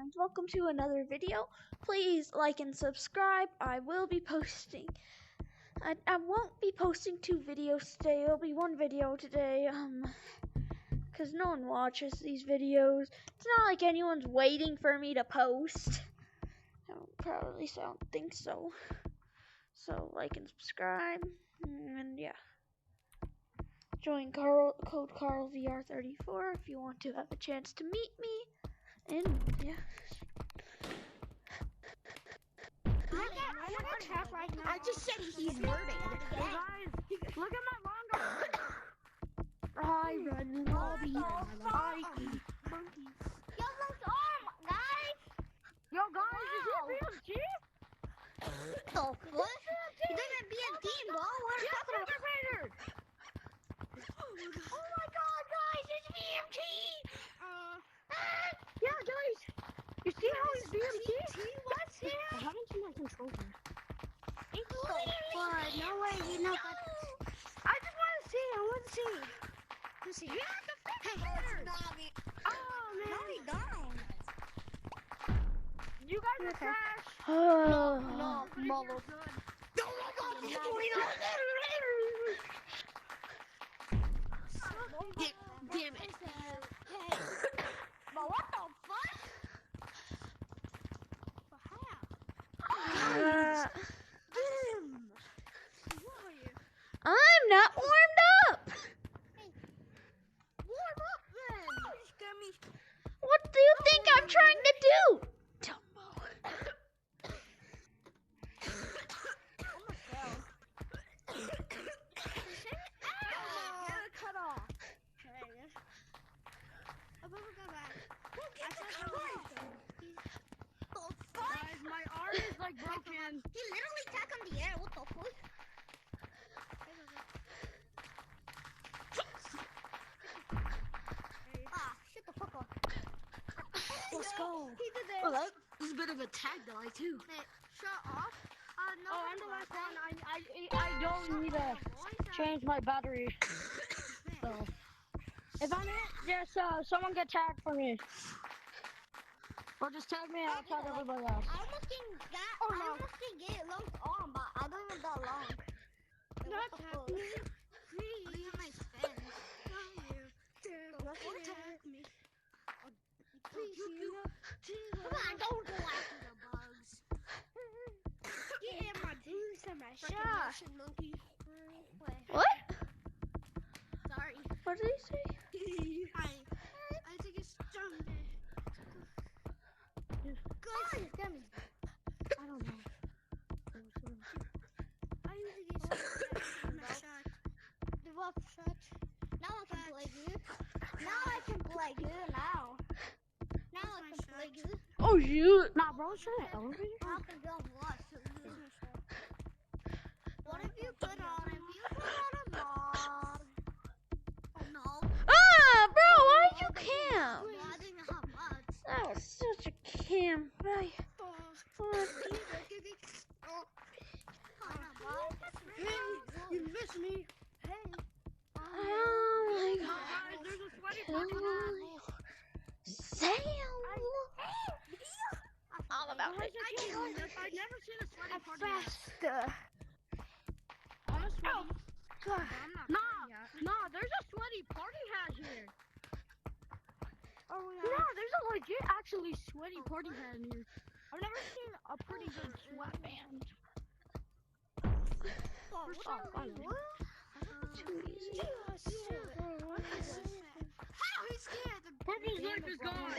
and welcome to another video. Please like and subscribe. I will be posting. I won't be posting 2 videos today. It'll be 1 video today. Cause no one watches these videos. It's not like anyone's waiting for me to post. At least I don't think so. So like and subscribe, and yeah. Join code CarlVR34 if you want to have a chance to meet me. And yeah. I just said he's wording. Hey guys, look at my manga. I run lobby. I eat Monkeys. Yo, look on, guys. Yo guys, is it BMG? The what? He doesn't be a team, bro. What are you talking about? Raiders. Oh my god, guys, it's BMG. Yeah guys, you see how he's BMG? What's him? I haven't seen my controller. No way, you know. I just want to see. I want to see. Let's see. You have the Hey, Oh man. no, we don't. You guys are trash. No, Pretty mother. good. Oh my god, damn it. But what the fuck? I'm not warmed up. Warm up then. What do you think I'm trying to do? Dumbo. Cut off. Guys, my arm is like broken. He literally tack on the air. What the fuck? Ah, shut the fuck up. Let's go. He did it. Well, that was a bit of a tag die too. Hey, shut off. No, Oh, I'm the last one. I don't need to change my battery. So, if I'm it, just someone get tagged for me. Or just tag me and I'll tag everybody else. I almost can get it long on, but I don't even that long. Not tag me. Please. My fans. me. Come on, don't go after the bugs. Get in my juice and my shot. monkey. What? Sorry. What did he say? I think it's Sunday. Guys, I don't know. I think it's my shot. The rough shot. Now I can play good. Now I can play good now. Now I can play good. Oh shoot. Nah, bro, it's an elevator. I can go watch. What if you put on a mod? Oh no. Ah, bro, why you cam? I didn't have mods. That was such a cam. Right. You miss me. Hey. Oh my Guys, god. there's a sweaty parking lot. Sam. All about it. I've never seen a sweaty parking lot. Faster. I'm a sweaty. God. Nah, there's a sweaty party hat here. Oh No, there's a legit, actually sweaty party hat in here. I've never seen a pretty good sweatband. Purple's life is gone.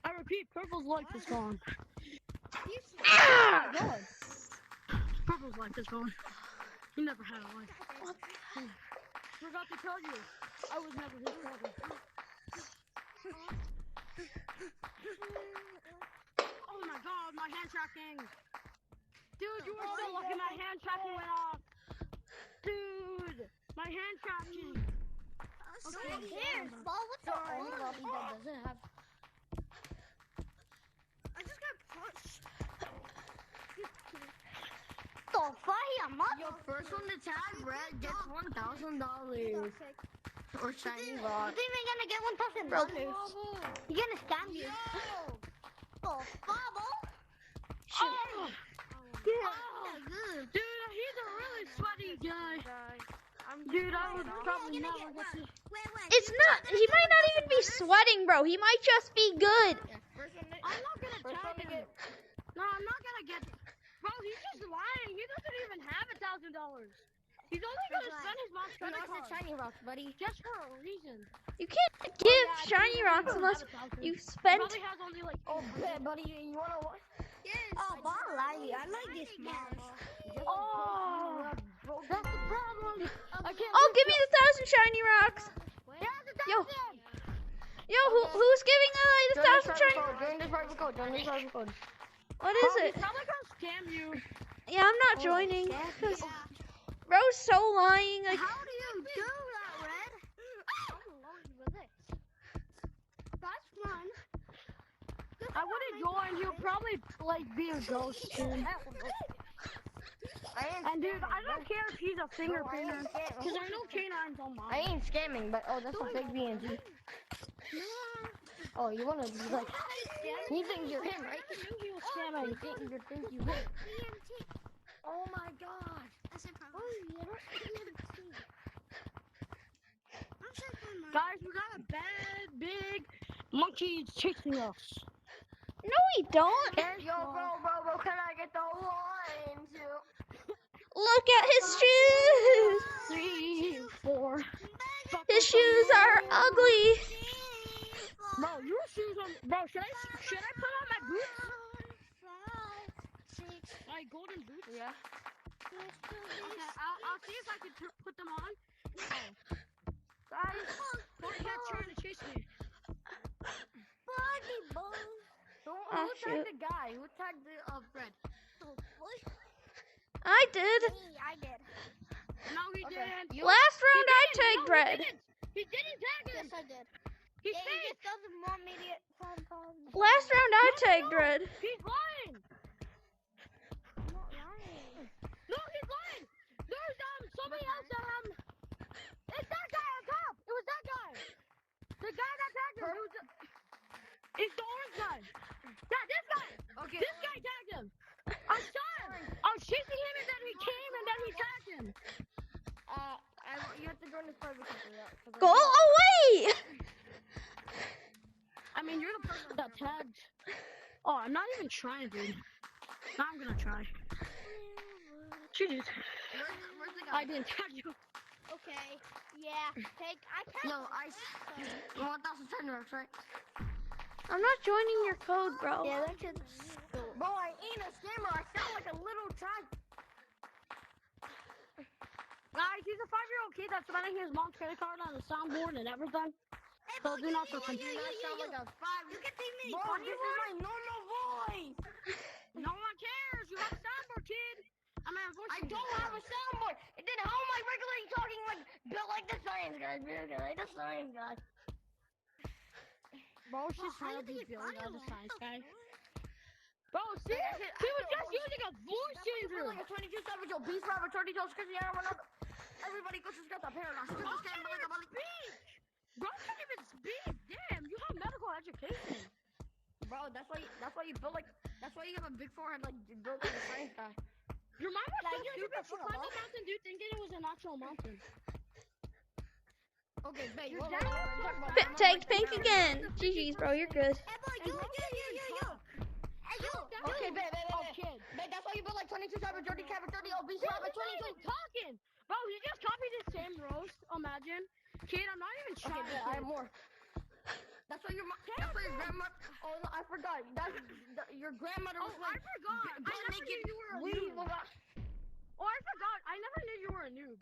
I repeat, Purple's life is gone. Ah! God. Purple's life is gone. He never had a life. What? Forgot to tell you, I was never his brother. Oh my god, my hand tracking. Dude, you were so lucky my hand tracking went off. Dude, my hand tracking. Okay, here, ball. What's the doesn't have. I just got punched. The fire, mother. Your first one to tag red gets $1,000. Or shiny You rock. think we're gonna get $1,000? You're gonna scam you. Triple bubble. Shoot. Oh, Good. dude, he's a really sweaty guy. Dude, I would probably never get to. Wait. It's not. He might not even be sweating, bro. He might just be good. I'm not gonna tag him. No, I'm not gonna get. Bro, he's just lying. He doesn't even have $1,000. He's only gonna spend his mom's credit card. Shiny rocks, buddy. Just for a reason. You can't give shiny rocks unless you spend. Probably has only like. Oh, yeah, buddy, you wanna what? Yes. Oh, ball laggy. I like this mod. Oh, that's the problem. I can't. Oh, give me the 1,000 shiny rocks. Yo, who's giving the 1,000 shiny? Join this private code. What is it? He's probably gonna scam you. Yeah, I'm not joining. Cause bro's so lying. Like, How do you do that, Red? I'm loaded with this. That's fun. I wouldn't join. He'll probably like be a ghost soon. And dude, I don't care if he's a fingerprinter, because I know canines on mine. I ain't scamming, but oh, that's a big BNG. Oh, you wanna be like? You think you're him, right? I knew he was scamming. You think you him? Oh my God! Guys, we got a bad, big monkey chasing us. no, we don't. Yo, bro, can I get the line too? Look at his shoes. 3, 4. His shoes are ugly. Bro, your shoes on. Bro, should I put on my boots? My golden boots? Yeah. Okay, I'll see if I can put them on. Oh. Guys, Fortnite's trying to chase me. Oh, Who shoot. tagged the guy? Who tagged the Fred? I did. I did. No, he didn't. Last round I tagged No, Red. He didn't tag him. Yes, I did. He's He fake. just doesn't want me to get phone calls. Last round I tagged No, Red. He's lying. I'm not lying. No, he's lying. There's somebody else that it's that guy on top. It was that guy. The guy that tagged him. It's the orange guy. Yeah, this guy. Okay. This guy tagged him. I saw him. I was chasing him and then he came and then he tagged him. You have to join this private group. Go away. I mean, you're the person that tagged. Oh, I'm not even trying, dude. Now I'm gonna try. Jeez. Where's the guy? I didn't tag you. Okay. Yeah. Take. I can't. Yo, You want 1,010 rocks, right? I'm not joining your code, bro. Yeah, that shit's. Bro, I ain't a scammer. I sound like a little child. Guys, he's a 5-year-old kid that's spending his mom's credit card on the soundboard and everything. Hey, So do not fucking. You can take me. Bro, this is my normal voice. No one cares. You have a soundboard, kid. I mean, I don't have a soundboard. And then how am I regularly talking like built like the science guy? Built like the science guy. Bro, it's just trying to be Billy the science guy. Bro, see? He was just using a voice changer. Like a 22 Savage, yo, Beast Robert, 30 Toes, Cristiano Ronaldo. Everybody go subscribe to Paradox. Bro can't even speak. Damn, you have medical education. Bro, that's why you built like, that's why you have a big forehead like you built like a science guy. Your mom was Like, so you're stupid. the She fuck climbed up. the mountain, dude, thinking it was an actual mountain. Okay, babe, Your hold dad on, was talk about P- that. tagged pink again. GG's, bro. You're good. Hey, boy, yo. Hey, yo. Okay, babe, Oh, kid. Babe, that's why you built like 22 Savage, 30 Cabot, 30 Beast Bro, Robert, he's not 22. even talking. Bro, he just copied the same roast. Imagine. Kid, I'm not even Okay, trying. babe, I have more. That's why your grandma. Oh no, I forgot. Your grandmother Oh, was I like. forgot. I never knew you were a noob. Oh, I forgot. I never knew you were a noob.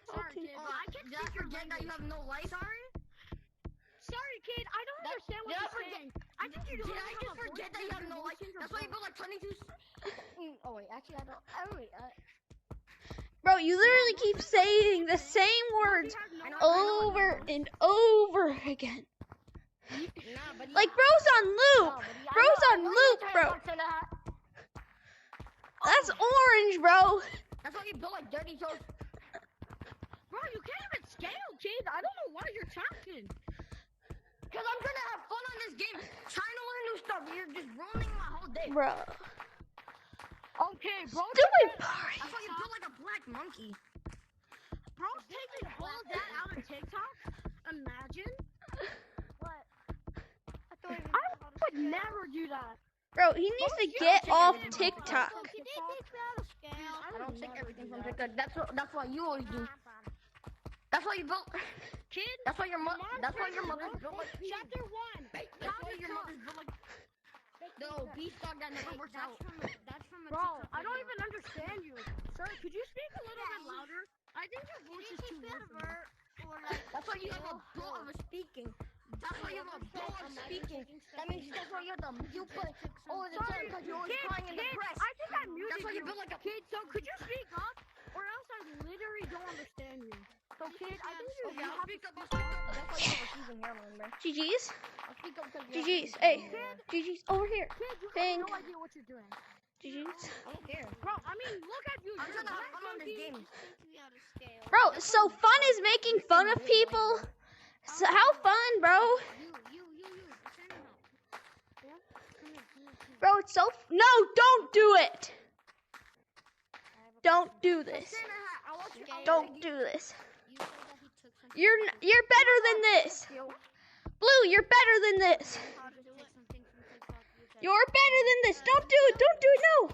Sorry, Okay. kid. But I can't Did I speak your forget that you language. have no life? Sorry? Sorry, kid. I don't understand what did I you're forget- saying. I think you don't Did I have just a voice forget that you have changer, no life? voice changer That's why you bro. built like 22. Oh wait, actually I don't. Oh wait. Bro, you literally keep saying the same words He has no over and over again. Nah, but Like, bro's on loop. Bro's on loop, bro. That's orange, bro. That's why you built like dirty toes. Bro, you can't even scale, kid. I don't know why you're talking. Cause I'm trying to have fun on this game, trying to learn new stuff. You you're just ruining my whole day. Bro. Okay, bro. Stupid party. That's why you built like a black monkey. Bro's taking all of that out of TikTok. Imagine. What? I would never do that. Bro, he needs to get off TikTok. He did take me out of scale. I don't take everything from TikTok. That's what you always do. That's why you built. Kid. That's why your mother built like. Chapter 1. That's why your mother's built like. No, beast dog that never works out. That's from a Bro, TikTok I don't video. even understand you. Sir, could you speak a little bit louder? I think your voice is too low for me. That's why you have a bull of speaking. That's why you have a bull of speaking. That means that's why you have the mute button all the time because you're always crying in the press. I think I muted That's why you you. built like a kid. So could you speak up, or else I literally don't understand you. So kid, I think you have to speak up. That's why you have a season hairline, man. GG's. I'll speak up because GG's. Hey. GG's over here. Kid, you Dang. have no idea what you're doing. GG's. I don't care. Bro, I mean, look at you. I'm You're trying to a have fun on this game. Bro, so fun is making fun of people. So how fun, bro? Bro, it's so no, don't do it. Don't do this. Don't do this. You're better than this. Blue, you're better than this. You're better than this. Don't do it. Don't do it. No.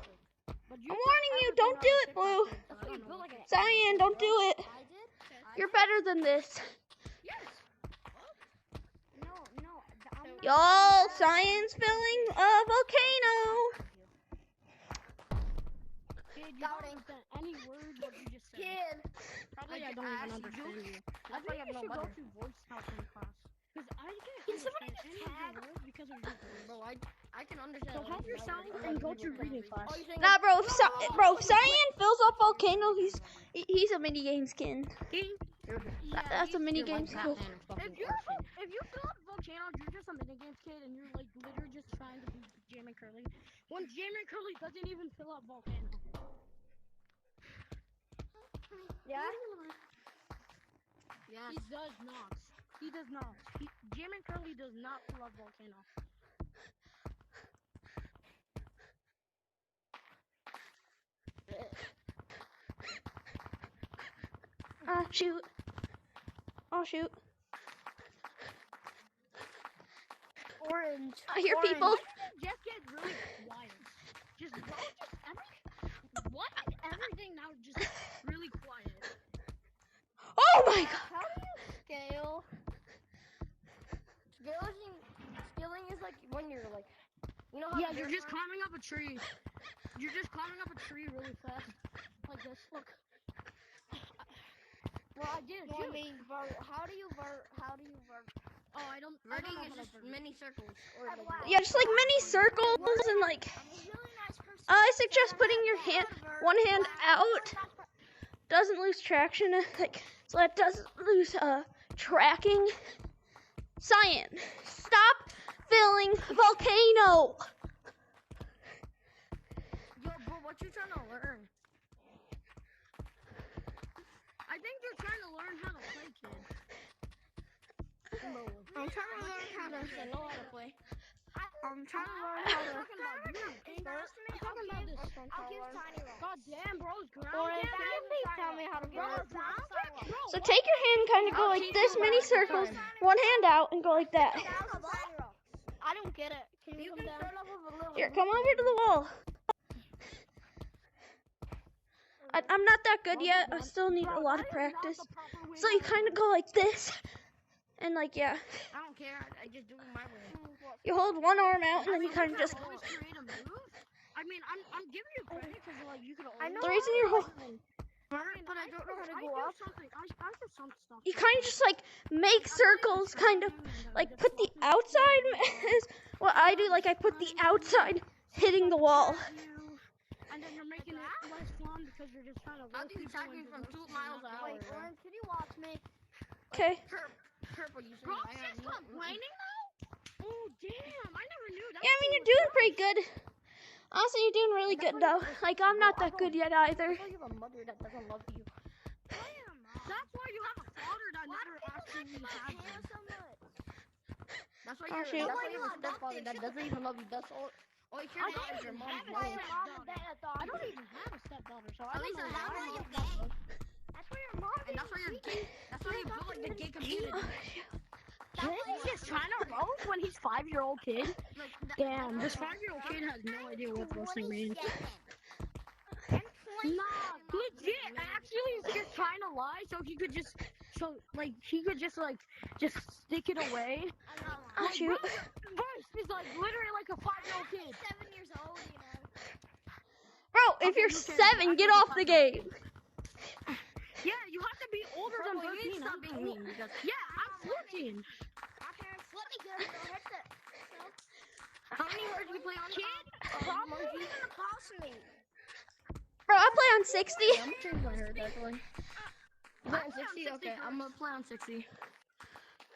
I'm warning you. Don't do it, Blue. Cyan, don't do it. You're better than this. Y'all, Cyan's filling a volcano. Doubting any word that you just said. Kid. Probably I don't even understand you. That's why you have no go to voice helping class. Because I can't understand any of your words because of your voice. Bro, I can understand. So help yourself and go to reading class. Nah, bro, Cyan fills up volcano. He's a mini game skin. That's a mini game skin. If you fill up volcano, you're just a mini game kid, and you're like literally just trying to be Jamie Curly. When Jamie Curly doesn't even fill up volcano. Yeah? Yeah. He does not. He does not. Jamie Curly does not fill up volcano. Oh shoot. Oh shoot. Orange. I hear people. Just get really quiet. Just everything now just really quiet. Oh my god. How do you scale? Scaling is like when you're like, you know how you're just climbing up a tree. You're just climbing up a tree really fast, like this. Look. Well, I did it too. How do you vert? Oh, I don't. Verting is just mini circles. Or like Yeah, just like mini circles and like. I suggest putting your one hand out. Doesn't lose traction, like so it doesn't lose tracking. Cyan, stop filling volcano. Yo, bro, what you trying to learn? I think you're trying to learn how to play, kid. I'm trying to learn how to play. I'm trying to learn how to. I'll give Tiny Rock. God damn, bro's ground. Can you please tell me how to get it? So take your hand, kind of go like this, mini circles. One hand out and go like that. I don't get it. Can you come down? Here, come over to the wall. I'm not that good yet. I still need a lot of practice. So you kind of go like this, and like yeah. I don't care. I just do it my way. You hold one arm out, and then you kind of just. I mean, I'm giving you credit because like you could. The reason you're But I don't know how to go up. you kind of just like make circles, kind of like put the outside is what I do. Like I put the outside hitting the wall. And then you're making it less fun because you're just trying to. I'll be attacking from 2 miles an hour. Wait, Orange, can you watch me? Okay. Purple, you Bro, just complaining now? Oh, damn. I never knew that. Yeah, I mean, you're doing pretty good. Honestly, you're doing really good, though. Like, I'm not that good yet, either. That's why you have a mother that doesn't love you. That's why you have a father that never actually has you. That's why Oh, you're. shoot. That's why you have a stepfather that doesn't even love you. That's all. All you care I about don't is your even mom's have money. my mom and dad I don't even have a stepdaughter, so I At don't least know that's why why I'm you're not gay. stepdaughter. That's why your mom And that's why you're gay. That's why you built like the gay community. Oh, shoot. He's just trying to roast when he's 5-year-old kid. Like, Damn, this 5-year-old kid has no idea what roasting means. Nah, legit. Actually, he's just trying to lie so he could just, just stick it away. Oh, Like, shoot. bro, he's like literally like a 5-year-old kid. 7 years old, you know. Bro, if Okay, you're who cares? 7, get off the game. Yeah, you have to be older than Bro, you 13. stop being mean because Yeah, I'm 14. my parents let me go to the headset. How many words do you play on? Kid, Probably even across me. Bro, I play on 60. I'm gonna change my hair, definitely. Play on 60? Okay, I'm gonna play on 60.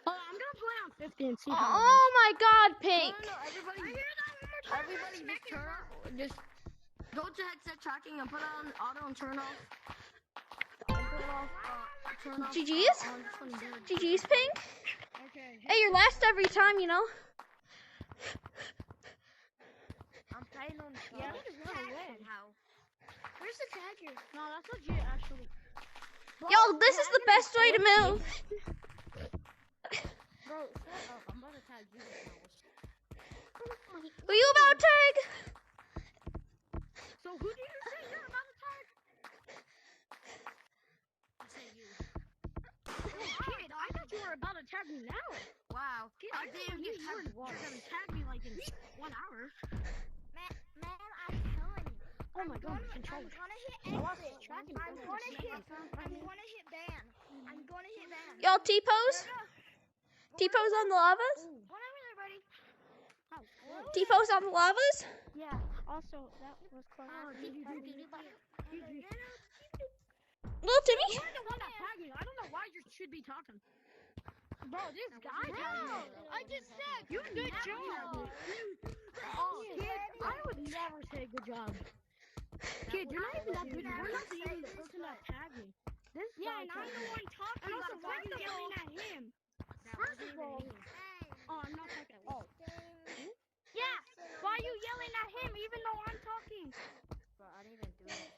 Oh, I'm gonna play on 50 and see how it Oh my god, goes. Pink. No, everybody just turn, just go to headset tracking and put on auto and turn off. GG's? GG's, Pink? Okay. Hey, you're last every time, you know? I'm playing on the Yeah, that is not a win. Where's the tagger? No, that's legit, actually. Yo, this is the best way to move. Bro, shut up. I'm about to tag you. Who you about to tag? So who did you say you're about to tag? I said you. Kid, I thought you were about to tag me now. Wow. Kid, I didn't get you're gonna tag me like in 1 hour. Man, I'm telling you. Oh my god, I'm controller. gonna hit lost exit. tracking. I'm gonna hit ban. I'm gonna hit ban. Y'all T-pose? T-pose on the lavas? Whatever there, buddy. T-pose on the lavas? Yeah, also, that was close. Little Timmy? You're the one that tagged me. I don't know why you should be talking. Bro, this guy tagged me. I just said. You good job. Oh, kid, I would never say good job. Kid, you're not even that good. You're not even the person that tagged me. This Yeah, and I'm the one talking. And also, why are you yelling at him? First of all, oh, I'm not talking. Oh. Yeah. Why are you yelling at him even though I'm talking? Bro, I didn't even do it.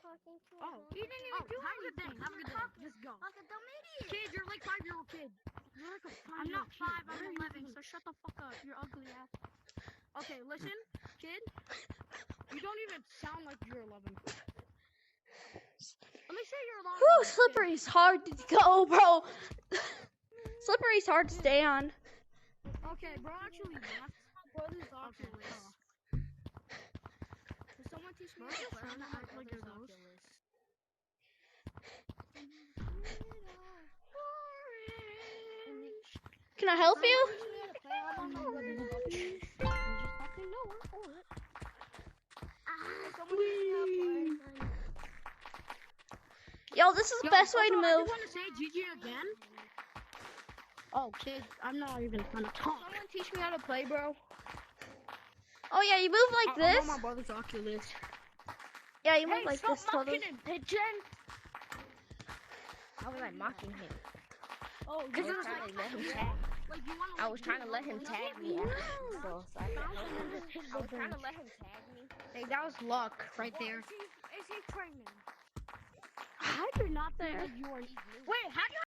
Oh, He didn't even do have a good day. anything. Have a good day. Just go. Like a dumb idiot. Kid, you're like 5-year-old kid. You're like a 5-year-old I'm not 5, kid. I'm 11, so shut the fuck up. You're ugly ass. Okay, listen, kid. You don't even sound like you're 11. Let me say you're 11. Whew, Slippery's hard to go, bro. Slippery's hard to stay on. Okay, bro, actually left. Brother's Oculus. Did someone teach me how to play on that? Like a ghost? Can I help you? Yo, this is the best way to I move. just want to say GG again. Oh, kid, I'm not even gonna talk. Someone teach me how to play, bro. Oh yeah, you move like I'm this. on my brother's Oculus. Yeah, you move Hey, like stop this, totally. mocking him, pigeon. How was I mocking him? Oh, I was trying to let him tag. Like, you wanna I was trying to let him tag me. So I was trying to let him tag me. Hey, that was luck right there. Is he training? I do not think that you are. Wait, how do you